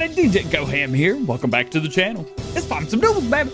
everybody, DjGoHam here. Welcome back to the channel. It's Farm Some Noodles, baby.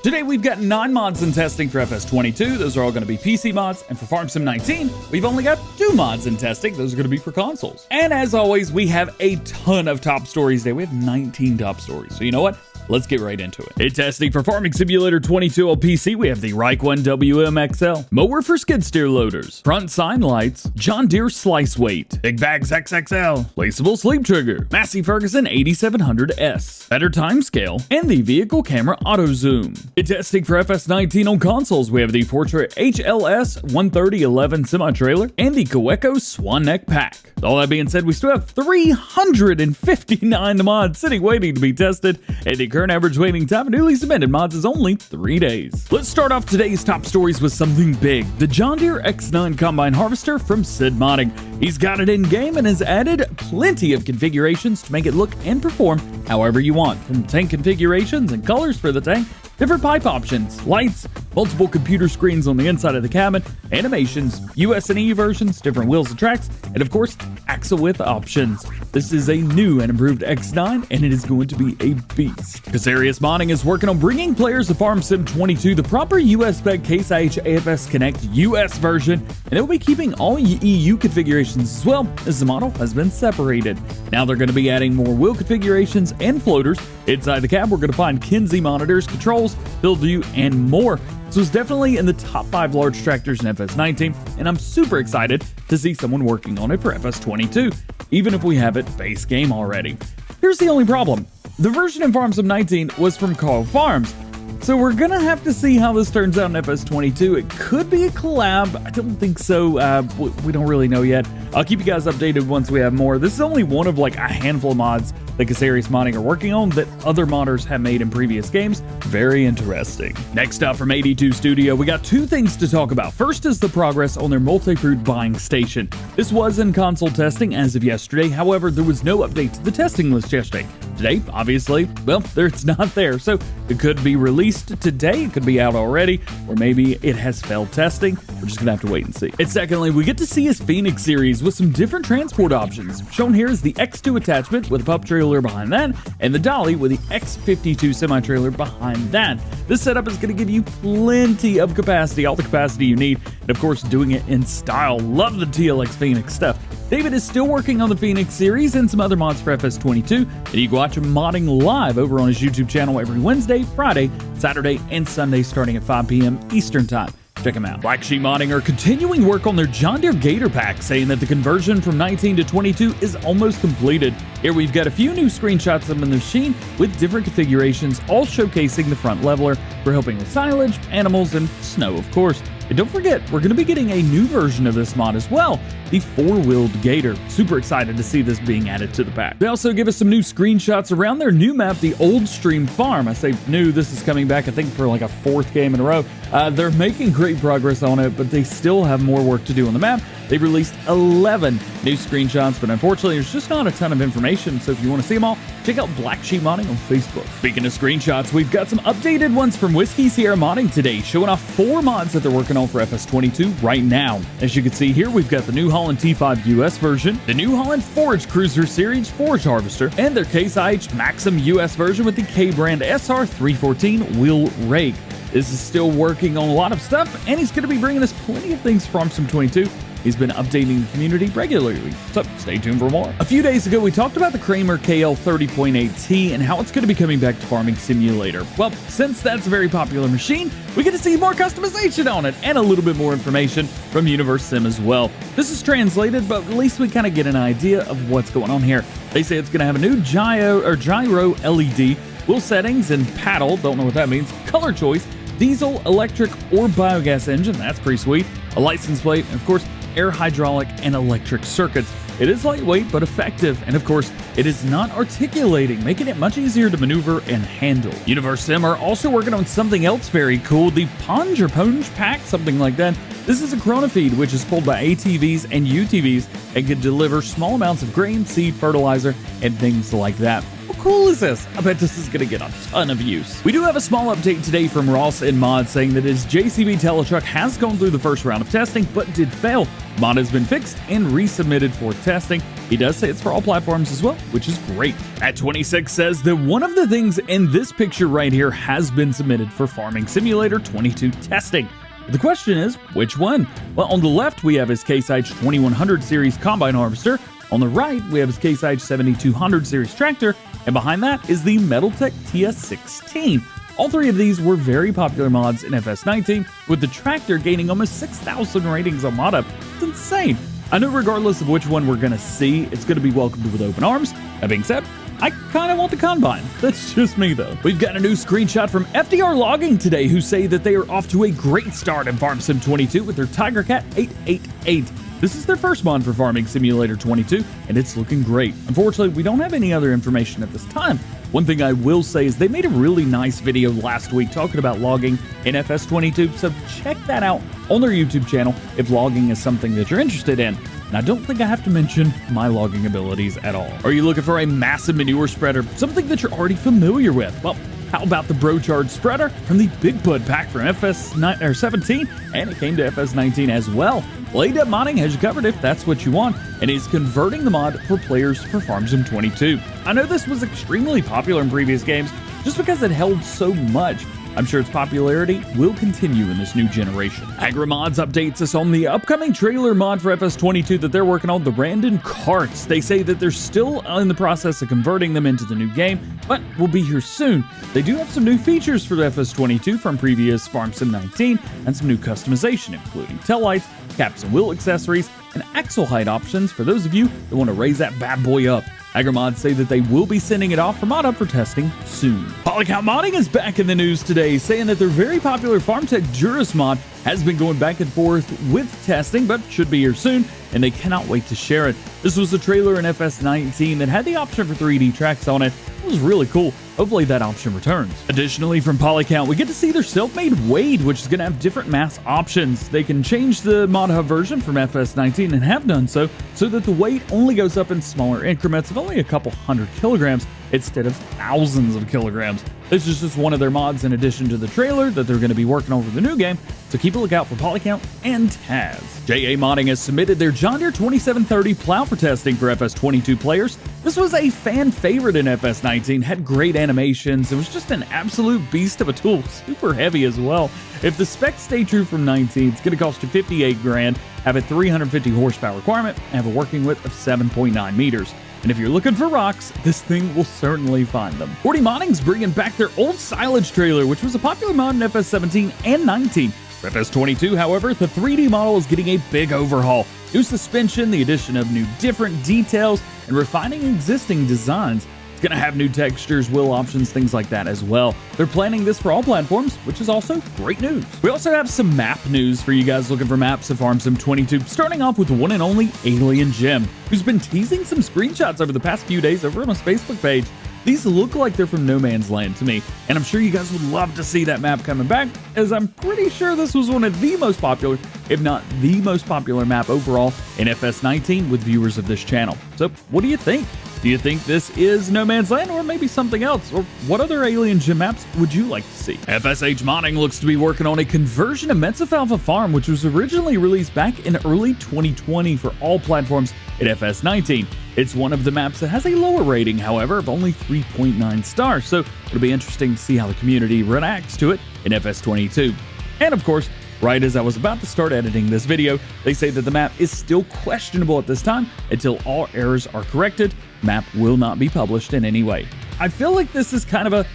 Today we've got 9 mods in testing for FS22. Those are all going to be PC mods. And for Farm Sim 19, we've only got 2 mods in testing. Those are going to be for consoles. And as always, we have a ton of top stories today. We have 19 top stories. So you know what? Let's get right into it. In testing for Farming Simulator 22 on PC, we have the Reich 1 WMXL, mower for skid steer loaders, front sign lights, John Deere slice weight, big bags XXL, placeable sleep trigger, Massey Ferguson 8700S, better time scale, and the vehicle camera auto zoom. In testing for FS19 on consoles, we have the Fortra HLS 13011 semi-trailer and the Coeco Swan Neck pack. With all that being said, we still have 359 mods sitting waiting to be tested, and the current average waiting time of newly submitted mods is only 3 days. Let's start off today's top stories with something big. The John Deere X9 Combine Harvester from Sid Modding. He's got it in game and has added plenty of configurations to make it look and perform however you want, from tank configurations and colors for the tank, different pipe options, lights, multiple computer screens on the inside of the cabin, animations, US and E versions, different wheels and tracks, and of course, axle width options. This is a new and improved X9, and it is going to be a beast. Casarius Modding is working on bringing players to Farm Sim 22 the proper US spec Case IH AFS Connect US version, and it will be keeping all EU configurations as well, as the model has been separated. Now they're going to be adding more wheel configurations and floaters. Inside the cab, we're going to find Kinsey monitors, controls, field view, and more. So it's definitely in the top 5 large tractors in FS19, and I'm super excited to see someone working on it for FS22, even if we have it base game already. Here's the only problem. The version in Farm Sim 19 was from Carl Farms, so we're gonna have to see how this turns out in FS22. It could be a collab. I don't think so. We don't really know yet. I'll keep you guys updated once we have more. This is only one of like a handful of mods that Casarius Modding are working on that other modders have made in previous games. Very interesting. Next up from 82 Studio, we got 2 things to talk about. First is the progress on their multi-fruit buying station. This was in console testing as of yesterday. However, there was no update to the testing list yesterday. Today, obviously, well, it's not there. So it could be released today. It could be out already, or maybe it has failed testing. We're just gonna have to wait and see. And secondly, we get to see his Phoenix series with some different transport options. Shown here is the X2 attachment with a pup trailer behind that, and the dolly with the X52 semi-trailer behind that. This setup is going to give you plenty of capacity, all the capacity you need, and of course doing it in style. Love the TLX Phoenix stuff. David is still working on the Phoenix series and some other mods for FS22, and you can watch him modding live over on his YouTube channel every Wednesday, Friday, Saturday, and Sunday starting at 5 p.m. Eastern Time. Check them out. Black Sheep Modding are continuing work on their John Deere Gator pack, saying that the conversion from 19 to 22 is almost completed. Here we've got a few new screenshots of the machine with different configurations, all showcasing the front leveler for helping with silage, animals, and snow, of course. And don't forget, we're going to be getting a new version of this mod as well, the 4-wheeled Gator. Super excited to see this being added to the pack. They also give us some new screenshots around their new map, the Old Stream Farm. I say new, this is coming back, I think, for like a 4th game in a row. They're making great progress on it, but they still have more work to do on the map. They've released 11 new screenshots, but unfortunately, there's just not a ton of information, so if you want to see them all, check out Black Sheep Modding on Facebook. Speaking of screenshots, we've got some updated ones from Whiskey Sierra Modding today, showing off 4 mods that they're working on for FS22 right now. As you can see here, we've got the New Holland T5 US version, the New Holland Forage Cruiser Series Forage Harvester, and their Case IH Maxim US version with the K-Brand SR314 wheel rake. This is still working on a lot of stuff, and he's going to be bringing us plenty of things from Sim 22. He's been updating the community regularly, so stay tuned for more. A few days ago, we talked about the Kramer KL 30.8T and how it's going to be coming back to Farming Simulator. Well, since that's a very popular machine, we get to see more customization on it and a little bit more information from Universe Sim as well. This is translated, but at least we kind of get an idea of what's going on here. They say it's going to have a new gyro LED, wheel settings, and paddle, don't know what that means, color choice, diesel, electric, or biogas engine, that's pretty sweet, a license plate, and of course, air hydraulic and electric circuits. It is lightweight but effective, and of course, it is not articulating, making it much easier to maneuver and handle. Universe Sim are also working on something else very cool, the Ponge or Ponge pack, something like that. This is a chronofeed which is pulled by ATVs and UTVs and can deliver small amounts of grain, seed, fertilizer, and things like that. Of cool is this? I bet this is going to get a ton of use. We do have a small update today from Ross in Mod saying that his JCB Teletruck has gone through the first round of testing, but did fail. Mod has been fixed and resubmitted for testing. He does say it's for all platforms as well, which is great. At 26 says that one of the things in this picture right here has been submitted for Farming Simulator 22 testing. The question is, which one? Well, on the left, we have his Case IH 2100 series combine harvester. On the right, we have his Case IH 7200 series tractor. And behind that is the Metaltech TS16. All three of these were very popular mods in FS19, with the tractor gaining almost 6,000 ratings on ModHub. It's insane. I know regardless of which one we're going to see, it's going to be welcomed with open arms. That being said, I kind of want the Combine. That's just me though. We've got a new screenshot from FDR Logging today who say that they are off to a great start in Farm Sim 22 with their Tigercat 888. This is their first mod for Farming Simulator 22, and it's looking great. Unfortunately, we don't have any other information at this time. One thing I will say is they made a really nice video last week talking about logging in FS22, so check that out on their YouTube channel if logging is something that you're interested in. And I don't think I have to mention my logging abilities at all. Are you looking for a massive manure spreader, something that you're already familiar with? Well, how about the Brocharge spreader from the Big Bud pack from FS17, and it came to FS19 as well. Blade Up Modding has you covered if that's what you want, and is converting the mod for players for Farm Sim 22. I know this was extremely popular in previous games just because it held so much. I'm sure its popularity will continue in this new generation. AgriMods updates us on the upcoming trailer mod for FS22 that they're working on, the Randon Carts. They say that they're still in the process of converting them into the new game, but will be here soon. They do have some new features for the FS22 from previous Farm Sim 19, and some new customization, including tail lights, caps and wheel accessories, and axle height options for those of you that want to raise that bad boy up. AgriMods say that they will be sending it off for ModHub for testing soon. Polycount Modding is back in the news today, saying that their very popular FarmTech Juris mod has been going back and forth with testing, but should be here soon, and they cannot wait to share it. This was a trailer in FS19 that had the option for 3D tracks on it. It was really cool. Hopefully that option returns. Additionally, from Polycount, we get to see their self-made Wade, which is going to have different mass options. They can change the ModHub version from FS19 and have done so that the weight only goes up in smaller increments of only a couple hundred kilograms instead of thousands of kilograms. This is just one of their mods in addition to the trailer that they're going to be working on for the new game, so keep a lookout for Polycount and Taz. JA Modding has submitted their John Deere 2730 plow for testing for FS22 players. This was a fan favorite in FS19, had great animations, it was just an absolute beast of a tool, super heavy as well. If the specs stay true from 19, it's going to cost you 58 grand, have a 350 horsepower requirement, and have a working width of 7.9 meters. And if you're looking for rocks, this thing will certainly find them. 40 Modding's bringing back their old silage trailer, which was a popular mod in FS17 and 19. For FS22, however, the 3D model is getting a big overhaul. New suspension, the addition of new different details, and refining existing designs. It's going to have new textures, wheel options, things like that as well. They're planning this for all platforms, which is also great news. We also have some map news for you guys looking for maps of Farm Sim 22, starting off with the one and only Alien Jim, who's been teasing some screenshots over the past few days over on his Facebook page. These look like they're from No Man's Land to me, and I'm sure you guys would love to see that map coming back, as I'm pretty sure this was one of the most popular, if not the most popular map overall in FS19 with viewers of this channel. So what do you think? Do you think this is No Man's Land or maybe something else? Or what other Alien Gym maps would you like to see? FSH Modding looks to be working on a conversion of Metsafalfa Farm, which was originally released back in early 2020 for all platforms at FS19. It's one of the maps that has a lower rating, however, of only 3.9 stars, so it'll be interesting to see how the community reacts to it in FS22. And of course, right as I was about to start editing this video, they say that the map is still questionable at this time until all errors are corrected. Map will not be published in any way. I feel like this is kind of a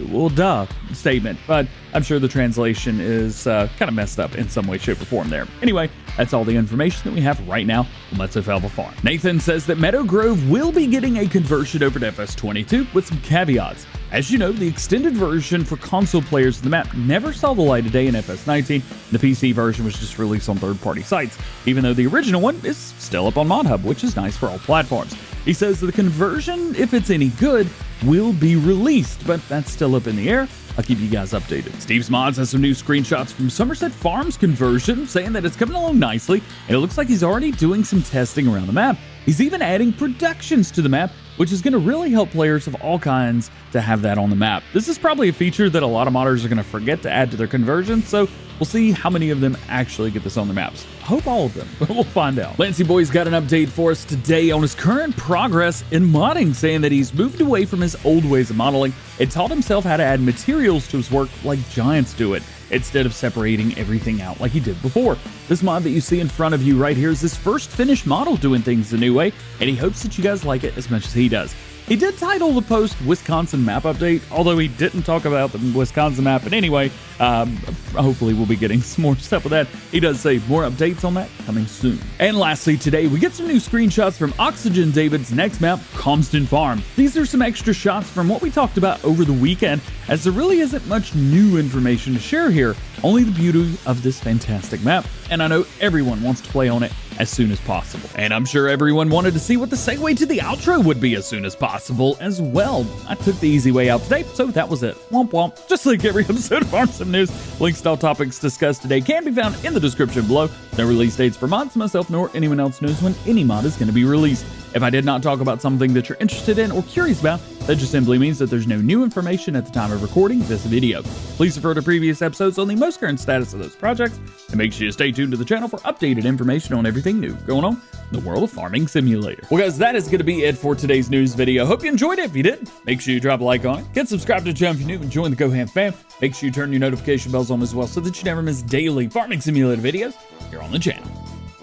well, duh statement, but I'm sure the translation is kind of messed up in some way, shape, or form there. Anyway, that's all the information that we have right now on Metsafalfa Farm. Nathan says that Meadow Grove will be getting a conversion over to FS22 with some caveats. As you know, the extended version for console players of the map never saw the light of day in FS19. The PC version was just released on third-party sites, even though the original one is still up on ModHub, which is nice for all platforms. He says that the conversion, if it's any good, will be released, but that's still up in the air. I'll keep you guys updated. Steve's Mods has some new screenshots from Somerset Farms conversion, saying that it's coming along nicely, and it looks like he's already doing some testing around the map. He's even adding productions to the map, which is going to really help players of all kinds to have that on the map. This is probably a feature that a lot of modders are going to forget to add to their conversions, so we'll see how many of them actually get this on their maps. I hope all of them, but we'll find out. Lancey Boy's got an update for us today on his current progress in modding, saying that he's moved away from his old ways of modeling and taught himself how to add materials to his work like giants do it, instead of separating everything out like he did before. This mod that you see in front of you right here is his first finished model doing things the new way, and he hopes that you guys like it as much as he does. He did title the post Wisconsin Map Update, although he didn't talk about the Wisconsin map. But anyway, hopefully we'll be getting some more stuff with that. He does say more updates on that coming soon. And lastly, today we get some new screenshots from Oxygen David's next map, Comston Farm. These are some extra shots from what we talked about over the weekend, as there really isn't much new information to share here, only the beauty of this fantastic map. And I know everyone wants to play on it as soon as possible. And I'm sure everyone wanted to see what the segue to the outro would be as soon as possible as well. I took the easy way out today, so that was it. Womp womp. Just like every episode of Arms News, links to all topics discussed today can be found in the description below. No release dates for mods, myself nor anyone else knows when any mod is going to be released. If I did not talk about something that you're interested in or curious about, that just simply means that there's no new information at the time of recording this video. Please refer to previous episodes on the most current status of those projects, and make sure you stay tuned to the channel for updated information on everything new going on in the world of Farming Simulator. Well guys, that is going to be it for today's news video. Hope you enjoyed it. If you did, make sure you drop a like on it. Get subscribed to the channel if you're new and join the GoHam fam. Make sure you turn your notification bells on as well so that you never miss daily Farming Simulator videos here on the channel.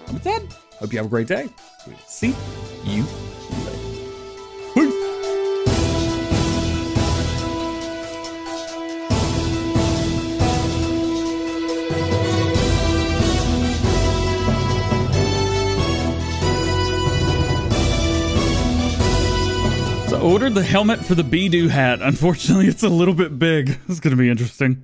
And with that, hope you have a great day. We'll see you later. Peace. So I ordered the helmet for the Beedoo hat. Unfortunately, it's a little bit big. This is going to be interesting.